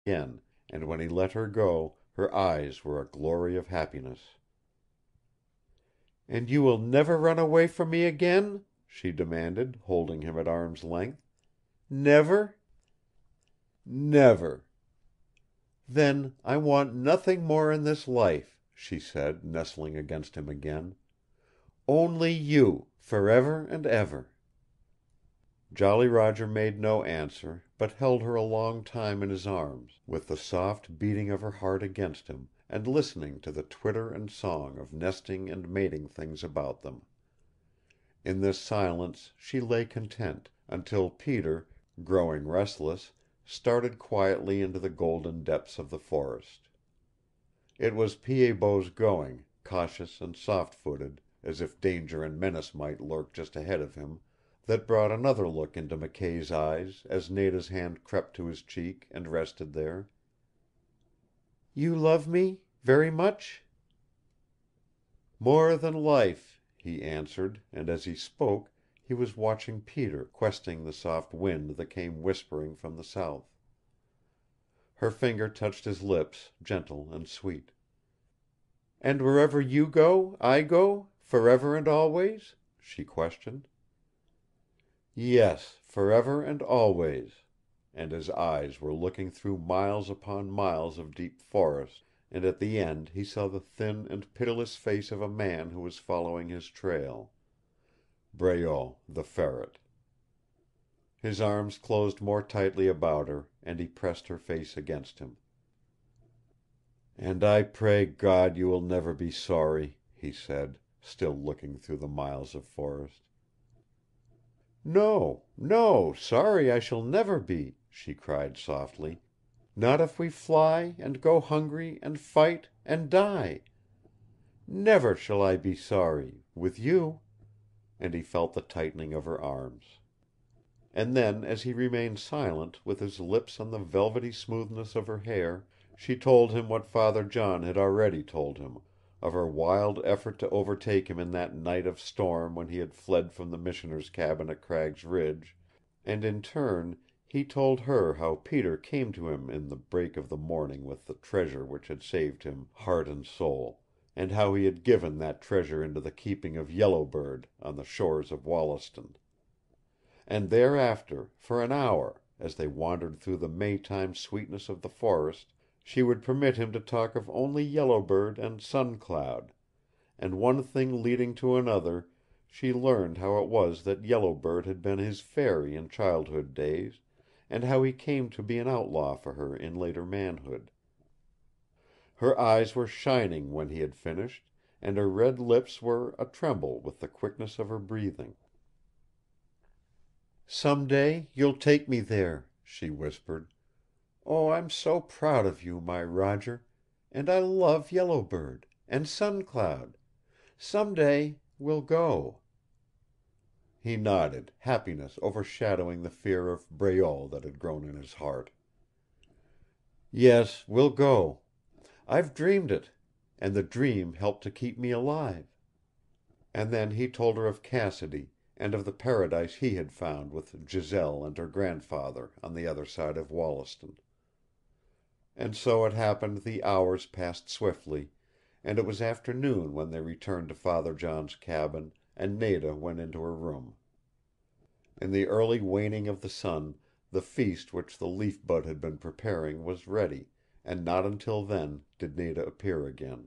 again, and when he let her go, her eyes were a glory of happiness. "And you will never run away from me again?" she demanded, holding him at arm's length. "Never?" "Never." "Then I want nothing more in this life," she said, nestling against him again. "Only you, forever and ever." Jolly Roger made no answer, but held her a long time in his arms, with the soft beating of her heart against him, and listening to the twitter and song of nesting and mating things about them. In this silence she lay content, until Peter, growing restless, started quietly into the golden depths of the forest. It was Pied Bot's going, cautious and soft-footed, as if danger and menace might lurk just ahead of him, that brought another look into McKay's eyes as Nada's hand crept to his cheek and rested there. "You love me very much?" "More than life," he answered, and as he spoke he was watching Peter questing the soft wind that came whispering from the south. Her finger touched his lips, gentle and sweet. "And wherever you go, I go, forever and always?" she questioned. "Yes, forever and always," and his eyes were looking through miles upon miles of deep forest, and at the end he saw the thin and pitiless face of a man who was following his trail. Breault, the Ferret. His arms closed more tightly about her, and he pressed her face against him. "And I pray God you will never be sorry," he said, still looking through the miles of forest. "No, no, sorry I shall never be," she cried softly. "Not if we fly and go hungry and fight and die. Never shall I be sorry with you." And he felt the tightening of her arms. And then, as he remained silent, with his lips on the velvety smoothness of her hair, she told him what Father John had already told him, of her wild effort to overtake him in that night of storm when he had fled from the missioner's cabin at Cragg's Ridge, and in turn he told her how Peter came to him in the break of the morning with the treasure which had saved him heart and soul, and how he had given that treasure into the keeping of Yellow Bird on the shores of Wollaston. And thereafter, for an hour, as they wandered through the Maytime sweetness of the forest, she would permit him to talk of only Yellow Bird and Sun Cloud, and one thing leading to another she learned how it was that Yellow Bird had been his fairy in childhood days, and how he came to be an outlaw for her in later manhood. Her eyes were shining when he had finished, and her red lips were a-tremble with the quickness of her breathing. "Some day you'll take me there," she whispered. "Oh, I'm so proud of you, my Roger. And I love Yellow Bird and Sun Cloud. Some day we'll go." He nodded, happiness overshadowing the fear of Breault that had grown in his heart. "Yes, we'll go. I've dreamed it, and the dream helped to keep me alive." And then he told her of Cassidy, and of the paradise he had found with Giselle and her grandfather on the other side of Wollaston. And so it happened the hours passed swiftly, and it was afternoon when they returned to Father John's cabin, and Nada went into her room. In the early waning of the sun the feast which the Leaf Bud had been preparing was ready, and not until then did Nada appear again.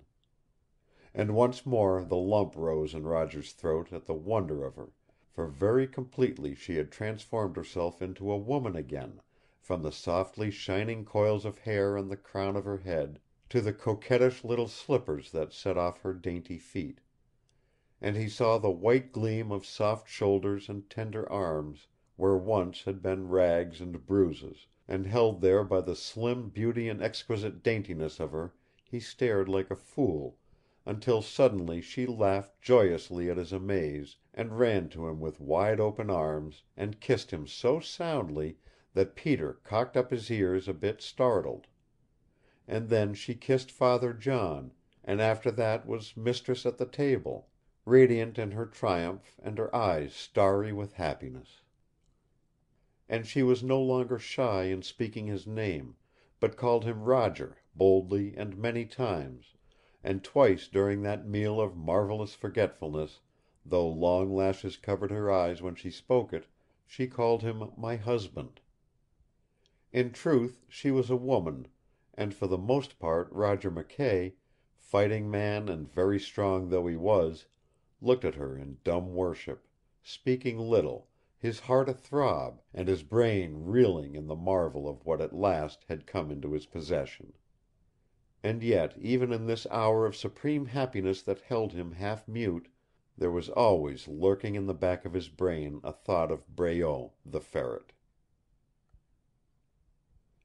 And once more the lump rose in Roger's throat at the wonder of her, for very completely she had transformed herself into a woman again, from the softly shining coils of hair on the crown of her head to the coquettish little slippers that set off her dainty feet. And he saw the white gleam of soft shoulders and tender arms where once had been rags and bruises, and held there by the slim beauty and exquisite daintiness of her he stared like a fool, until suddenly she laughed joyously at his amaze, and ran to him with wide open arms, and kissed him so soundly that Peter cocked up his ears a bit startled. And then she kissed Father John, and after that was mistress at the table, radiant in her triumph and her eyes starry with happiness. And she was no longer shy in speaking his name, but called him Roger boldly and many times, and twice during that meal of marvelous forgetfulness, though long lashes covered her eyes when she spoke it, she called him my husband. In truth, she was a woman, and for the most part Roger McKay, fighting man and very strong though he was, looked at her in dumb worship, speaking little, his heart athrob, and his brain reeling in the marvel of what at last had come into his possession. And yet, even in this hour of supreme happiness that held him half mute, there was always lurking in the back of his brain a thought of Breault, the ferret.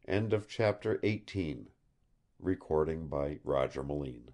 End of chapter 18. Recording by Roger Moline.